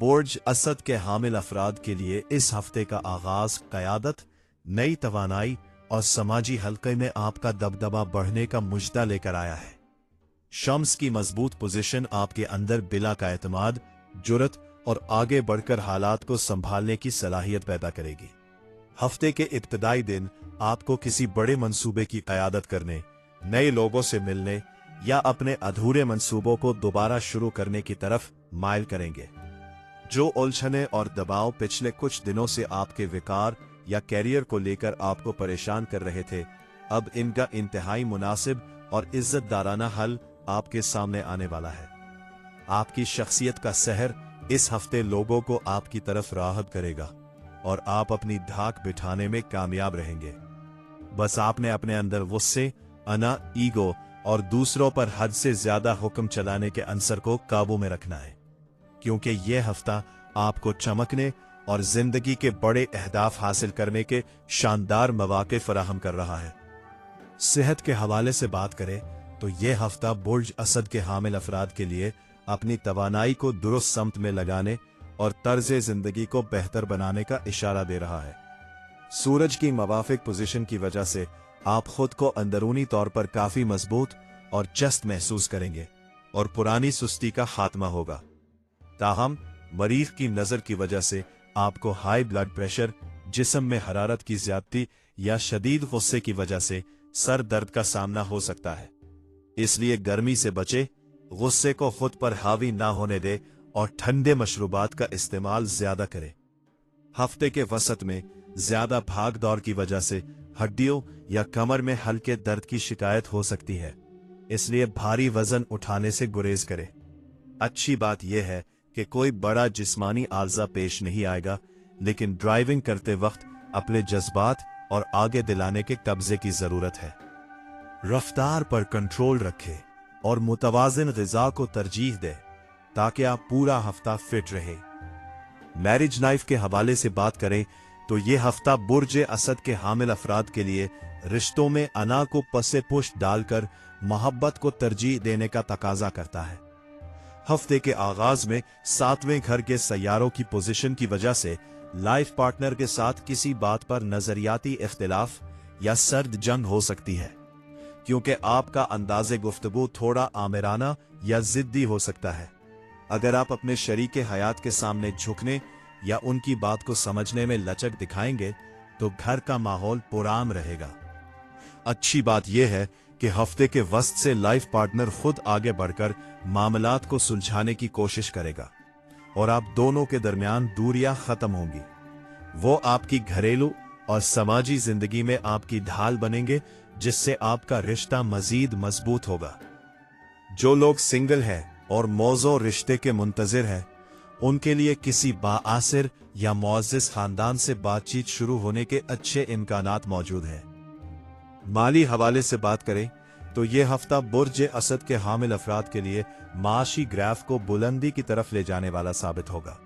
बुर्ज असद के हामिल अफराद के लिए इस हफ्ते का आगाज क़यादत, नई तवानाई और समाजी हल्के में आपका दबदबा बढ़ने का मुजदा लेकर आया है। शम्स की मजबूत पोजीशन आपके अंदर बिला का एतमाद, जुर्रत और आगे बढ़कर हालात को संभालने की सलाहियत पैदा करेगी। हफ्ते के इब्तदाई दिन आपको किसी बड़े मंसूबे की क़यादत करने, नए लोगों से मिलने या अपने अधूरे मंसूबों को दोबारा शुरू करने की तरफ माइल करेंगे। जो उलझने और दबाव पिछले कुछ दिनों से आपके विकार या कैरियर को लेकर आपको परेशान कर रहे थे, अब इनका इंतहाई मुनासिब और इज्जतदाराना हल आपके सामने आने वाला है। आपकी शख्सियत का सहर इस हफ्ते लोगों को आपकी तरफ राग़िब करेगा और आप अपनी धाक बिठाने में कामयाब रहेंगे। बस आपने अपने अंदर गुस्से, अना, ईगो और दूसरों पर हद से ज्यादा हुक्म चलाने के अंसर को काबू में रखना है, क्योंकि यह हफ्ता आपको चमकने और जिंदगी के बड़े अहदाफ हासिल करने के शानदार मौके फराहम कर रहा है। सेहत के हवाले से बात करें तो यह हफ्ता बुर्ज असद के हामिल अफराद के लिए अपनी तवानाई को दुरुस्त समत में लगाने और तर्ज जिंदगी को बेहतर बनाने का इशारा दे रहा है। सूरज की मवाफिक पोजीशन की वजह से आप खुद को अंदरूनी तौर पर काफी मजबूत और चस्त महसूस करेंगे और पुरानी सुस्ती का खात्मा होगा। ताहम मरीज की नजर की वजह से आपको हाई ब्लड प्रेशर, जिस्म में हरारत की ज्यादती या शदीद गुस्से की वजह से सर दर्द का सामना हो सकता है। इसलिए गर्मी से बचे, गुस्से को खुद पर हावी ना होने दे और ठंडे मशरूबात का इस्तेमाल ज्यादा करें। हफ्ते के वसत में ज्यादा भाग दौड़ की वजह से हड्डियों या कमर में हल्के दर्द की शिकायत हो सकती है, इसलिए भारी वजन उठाने से गुरेज करें। अच्छी बात यह है कि कोई बड़ा जिस्मानी आर्जा पेश नहीं आएगा, लेकिन ड्राइविंग करते वक्त अपने जज्बात और आगे दिलाने के कब्जे की जरूरत है। रफ्तार पर कंट्रोल रखें और मुतवाज़िन ग़िज़ा को तरजीह दें ताकि आप पूरा हफ्ता फिट रहे। मैरिज लाइफ के हवाले से बात करें तो यह हफ्ता बुर्ज असद के हामिल अफराद के लिए रिश्तों में अना को पसे पुष्ट डालकर मोहब्बत को तरजीह देने का तकाजा करता है। हफ्ते के आगाज में 7वें घर के सैयारों की पोजीशन की वजह से लाइफ पार्टनर के साथ किसी बात पर नजरियाती इख्तिलाफ या सर्द जंग हो सकती है, क्योंकि आपका अंदाज़े गुफ्तगू थोड़ा आमिराना या जिद्दी हो सकता है। अगर आप अपने शरीके हयात के सामने झुकने या उनकी बात को समझने में लचक दिखाएंगे तो घर का माहौल पुराम रहेगा। अच्छी बात यह है कि हफ्ते के वस्त से लाइफ पार्टनर खुद आगे बढ़कर मामलात को सुलझाने की कोशिश करेगा और आप दोनों के दरमियान दूरियां खत्म होंगी। वो आपकी घरेलू और समाजी जिंदगी में आपकी ढाल बनेंगे, जिससे आपका रिश्ता मजीद मजबूत होगा। जो लोग सिंगल हैं और मौजू रिश्ते के मुंतजिर हैं, उनके लिए किसी बाआसिर या मुअज़्ज़िज़ खानदान से बातचीत शुरू होने के अच्छे इम्कानात मौजूद हैं। माली हवाले से बात करें तो यह हफ्ता बुर्ज असद के हामिल अफराद के लिए माशी ग्राफ को बुलंदी की तरफ ले जाने वाला साबित होगा।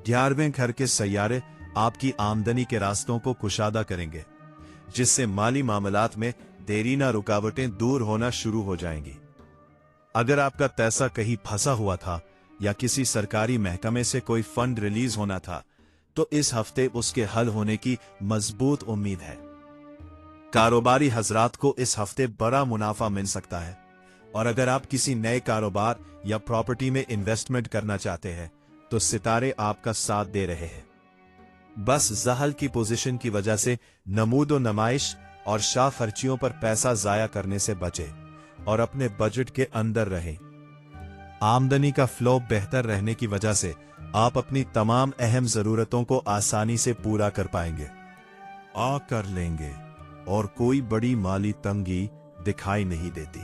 11वें घर के सैयारे आपकी आमदनी के रास्तों को कुशादा करेंगे, जिससे माली मामलात में देरीना रुकावटें दूर होना शुरू हो जाएंगी। अगर आपका पैसा कहीं फंसा हुआ था या किसी सरकारी महकमे से कोई फंड रिलीज होना था, तो इस हफ्ते उसके हल होने की मजबूत उम्मीद है। कारोबारी हजरात को इस हफ्ते बड़ा मुनाफा मिल सकता है, और अगर आप किसी नए कारोबार या प्रॉपर्टी में इन्वेस्टमेंट करना चाहते हैं तो सितारे आपका साथ दे रहे हैं। बस ज़हल की पोजीशन की वजह से नमूदो नमाइश और शाह खर्चियों पर पैसा जाया करने से बचे और अपने बजट के अंदर रहें। आमदनी का फ्लो बेहतर रहने की वजह से आप अपनी तमाम अहम जरूरतों को आसानी से पूरा कर पाएंगे कर लेंगे और कोई बड़ी माली तंगी दिखाई नहीं देती।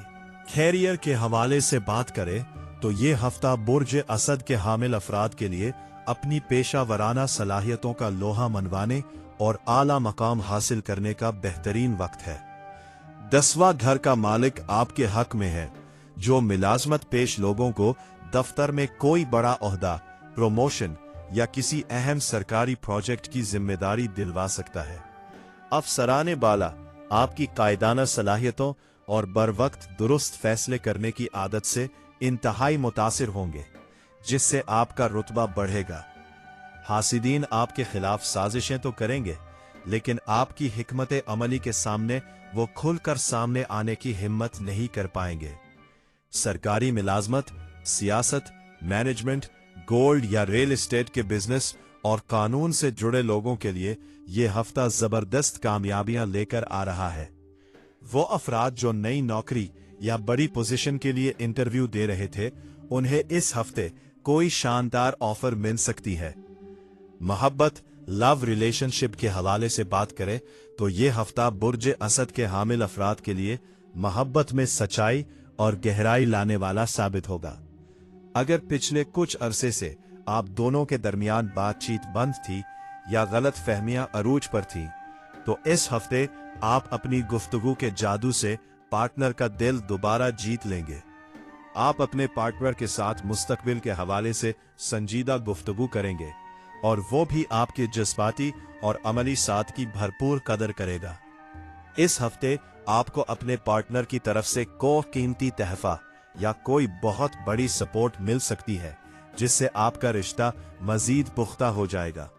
कैरियर के हवाले से बात करें तो ये हफ्ता बुर्ज असद के हामिल अफराद के लिए अपनी पेशा वराना सलाहियतों का लोहा मनवाने और आला मकाम हासिल करने का बेहतरीन वक्त है। 10वां घर का मालिक आपके हक में है, जो मिलाजमत पेश लोगों को दफ्तर में कोई बड़ा ओहदा, प्रमोशन या किसी अहम सरकारी प्रोजेक्ट की जिम्मेदारी दिलवा सकता है। अफसराने बाला आपकी कायदाना सलाहियतों और बर वक्त दुरुस्त फैसले करने की आदत से इंतहाई मुतासिर होंगे, जिससे आपका रुतबा बढ़ेगा। हासिदीन आपके खिलाफ साजिशें तो करेंगे, लेकिन आपकी हिकमत अमली के सामने वो खुलकर सामने आने की हिम्मत नहीं कर पाएंगे। सरकारी मुलाजमत, सियासत, मैनेजमेंट, गोल्ड या रियल एस्टेट के बिजनेस और कानून से जुड़े लोगों के लिए ये हफ्ता जबरदस्त कामयाबियां लेकर आ रहा है। वो अफराद जो नई नौकरी या बड़ी पोजीशन के लिए इंटरव्यू दे रहे थे, उन्हें इस हफ्ते कोई शानदार ऑफर मिल सकती है। मोहब्बत, लव रिलेशनशिप के हवाले से बात करें तो ये हफ्ता बुर्ज असद के हामिल अफराद के लिए मोहब्बत में सच्चाई और गहराई लाने वाला साबित होगा। अगर पिछले कुछ अरसे से आप दोनों के दरमियान बातचीत बंद थी या गलत फहमियां अरूज पर थी, तो इस हफ्ते आप अपनी गुफ्तगू के जादू से पार्टनर का दिल दोबारा जीत लेंगे। आप अपने पार्टनर के साथ मुस्तकबिल के हवाले से संजीदा गुफ्तगू करेंगे और वो भी आपके जज्बाती और अमली साथ की भरपूर कदर करेगा। इस हफ्ते आपको अपने पार्टनर की तरफ से कोई कीमती तहफा या कोई बहुत बड़ी सपोर्ट मिल सकती है, जिससे आपका रिश्ता मजीद पुख्ता हो जाएगा।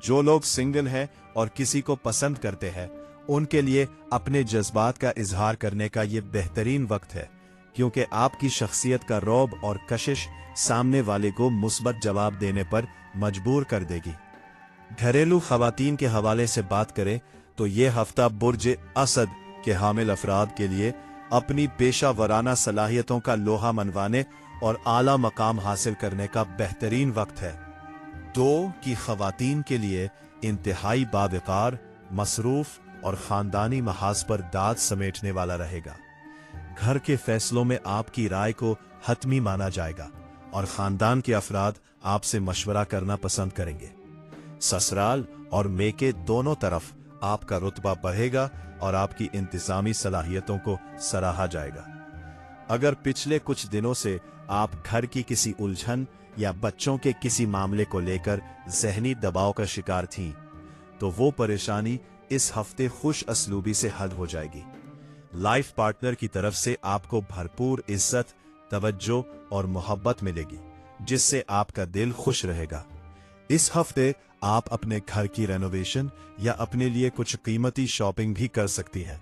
जो लोग सिंगल हैं और किसी को पसंद करते हैं, उनके लिए अपने जज्बात का इजहार करने का ये बेहतरीन वक्त है, क्योंकि आपकी शख्सियत का रौब और कशिश सामने वाले को मुस्बत जवाब देने पर मजबूर कर देगी। घरेलू खवातीन के हवाले से बात करें तो ये हफ्ता बुर्ज असद के हामिल अफराद के लिए अपनी पेशा वराना सलाहियतों का लोहा मनवाने और आला मकाम हासिल करने का बेहतरीन वक्त है। दो की खवातीन के लिए इंतहाई बावकार, मसरूफ और खानदानी महाज पर दाद समेटने वाला रहेगा। घर के फैसलों में आपकी राय को हतमी माना जाएगा और खानदान के अफराद आपसे मशवरा करना पसंद करेंगे। ससुराल और मेके दोनों तरफ आपका रुतबा बढ़ेगा और आपकी इंतजामी सलाहियतों को सराहा जाएगा। अगर पिछले कुछ दिनों से आप घर की किसी उलझन या बच्चों के किसी मामले को लेकर जहनी दबाव का शिकार थीं, तो वो परेशानी इस हफ्ते खुश असलूबी से हल हो जाएगी। लाइफ पार्टनर की तरफ से आपको भरपूर इज्जत, तवज्जो और मोहब्बत मिलेगी, जिससे आपका दिल खुश रहेगा। इस हफ्ते आप अपने घर की रेनोवेशन या अपने लिए कुछ कीमती शॉपिंग भी कर सकती है।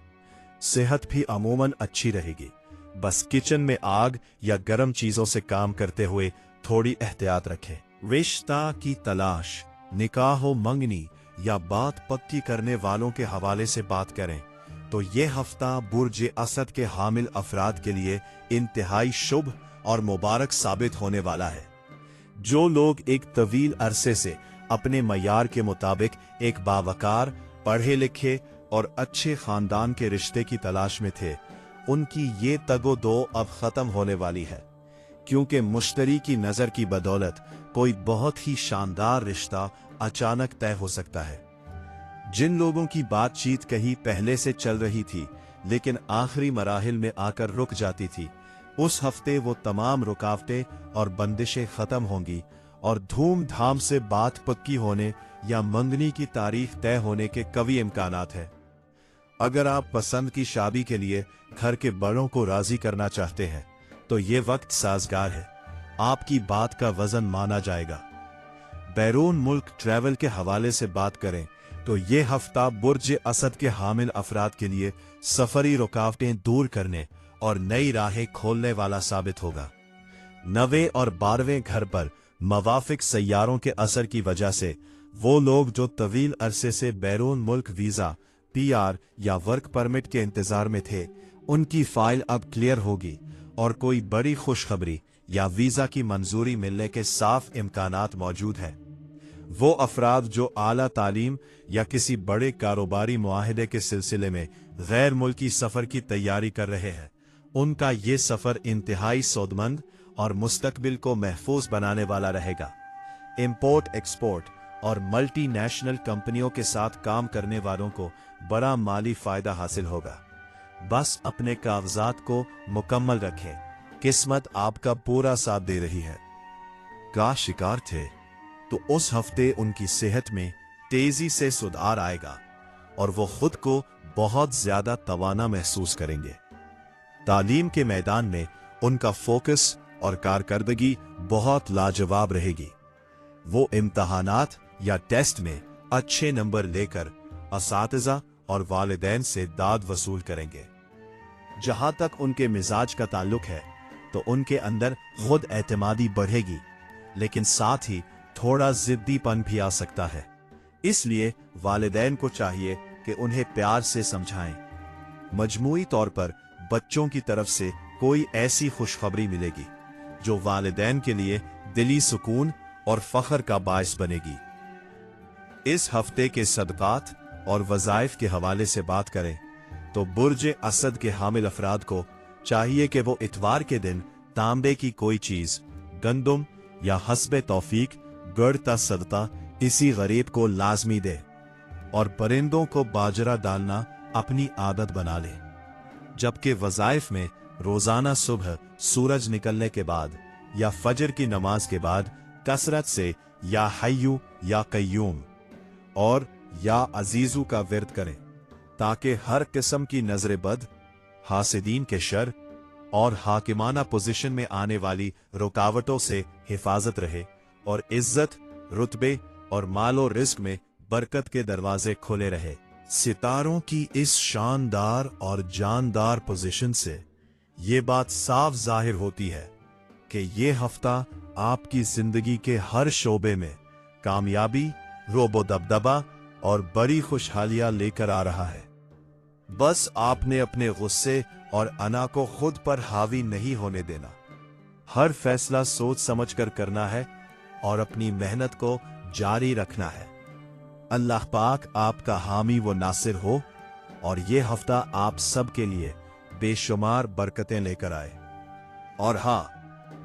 सेहत भी अमूमन अच्छी रहेगी, बस किचन में आग या गर्म चीजों से काम करते हुए थोड़ी एहतियात रखें। रिश्ता की तलाश, निकाह मंगनी या बात पक्की करने वालों के हवाले से बात करें तो यह हफ्ता बुर्ज असद के हामिल अफराद के लिए इंतहाई शुभ और मुबारक साबित होने वाला है। जो लोग एक तवील अरसे से अपने मयार के मुताबिक एक बावकार, पढ़े लिखे और अच्छे खानदान के रिश्ते की तलाश में थे, उनकी ये तगो-दो अब खत्म होने वाली है, क्योंकि मुश्तरी की नजर की बदौलत कोई बहुत ही शानदार रिश्ता अचानक तय हो सकता है। जिन लोगों की बातचीत कहीं पहले से चल रही थी लेकिन आखिरी मराहिल में आकर रुक जाती थी, उस हफ्ते वो तमाम रुकावटें और बंदिशें खत्म होंगी और धूमधाम से बात पक्की होने या मंगनी की तारीख तय होने के कवी इम्कानात है। अगर आप पसंद की शादी के लिए घर के बड़ों को राजी करना चाहते हैं तो ये वक्त साजगार है, आपकी बात का वजन माना जाएगा। बैरून मुल्क ट्रैवल के हवाले से बात करें तो ये हफ्ता बुर्ज असद के हामिल अफराद के लिए सफरी रुकावटें दूर करने और नई राहें खोलने वाला साबित होगा। 9वें और 12वें घर पर मवाफिक सैयारों के असर की वजह से वो लोग जो तवील अरसे से बैरून मुल्क वीजा, PR या वर्क परमिट के इंतजार में थे, उनकी फाइल अब क्लियर होगी और कोई बड़ी खुशखबरी या वीजा की मंजूरी मिलने के साफ इम्कानात मौजूद हैं। वो अफराद जो आला तालीम या किसी बड़े कारोबारी मुआहदे के सिलसिले में गैर मुल्की सफर की तैयारी कर रहे हैं, उनका ये सफर इंतहाई सौदमंद और मुस्तकबिल को महफूज बनाने वाला रहेगा। इंपोर्ट एक्सपोर्ट और मल्टीनेशनल कंपनियों के साथ काम करने वालों को बड़ा माली फायदा हासिल होगा। बस अपने कागजात को मुकम्मल रखें, किस्मत आपका पूरा साथ दे रही है। का शिकार थे तो उस हफ्ते उनकी सेहत में तेजी से सुधार आएगा और वो खुद को बहुत ज्यादा तवाना महसूस करेंगे। तालीम के मैदान में उनका फोकस और कारकर्दगी बहुत लाजवाब रहेगी। वो इम्तहानात या टेस्ट में अच्छे नंबर लेकर असातिज़ा और वालिदैन से दाद वसूल करेंगे। जहां तक उनके मिजाज का ताल्लुक है तो उनके अंदर खुद एतमादी बढ़ेगी, लेकिन साथ ही थोड़ा जिद्दीपन भी आ सकता है। इसलिए वालिदैन को चाहिए कि उन्हें प्यार से समझाएं। मजमूई तौर पर बच्चों की तरफ से कोई ऐसी खुशखबरी मिलेगी जो वालिदैन के लिए दिली सुकून और फख्र का बायस बनेगी। इस हफ्ते के सदकात और वज़ाइफ के हवाले से बात करें तो बुर्ज असद के हामिल अफराद को चाहिए कि वो इतवार के दिन तांबे की कोई चीज, गंदुम या हस्बे तौफीक गड़ता सदका इसी गरीब को लाजमी दे और परिंदों को बाजरा डालना अपनी आदत बना ले। जबकि वज़ाइफ में रोजाना सुबह सूरज निकलने के बाद या फजर की नमाज के बाद कसरत से या हय्यू या कय्यूम और या अजीजू का विर्द करें, ताकि हर किस्म की नजर बद, हासिदीन के शर और हाकिमाना पोजीशन में आने वाली रुकावटों से हिफाजत रहे और इज्जत, रुतबे और मालो रिस्क में बरकत के दरवाजे खुले रहे। सितारों की इस शानदार और जानदार पोजीशन से ये बात साफ जाहिर होती है कि ये हफ्ता आपकी जिंदगी के हर शोबे में कामयाबी, रोबो दबदबा और बड़ी खुशहालियां लेकर आ रहा है। बस आपने अपने गुस्से और अना को खुद पर हावी नहीं होने देना। हर फैसला सोच समझकर करना है और अपनी मेहनत को जारी रखना है। अल्लाह पाक आपका हामी व नासिर हो और ये हफ्ता आप सब के लिए बेशुमार बरकतें लेकर आए। और हाँ,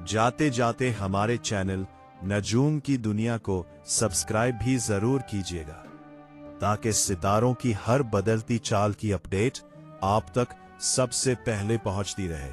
जाते जाते हमारे चैनल नजूम की दुनिया को सब्सक्राइब भी जरूर कीजिएगा, ताकि सितारों की हर बदलती चाल की अपडेट आप तक सबसे पहले पहुंचती रहे।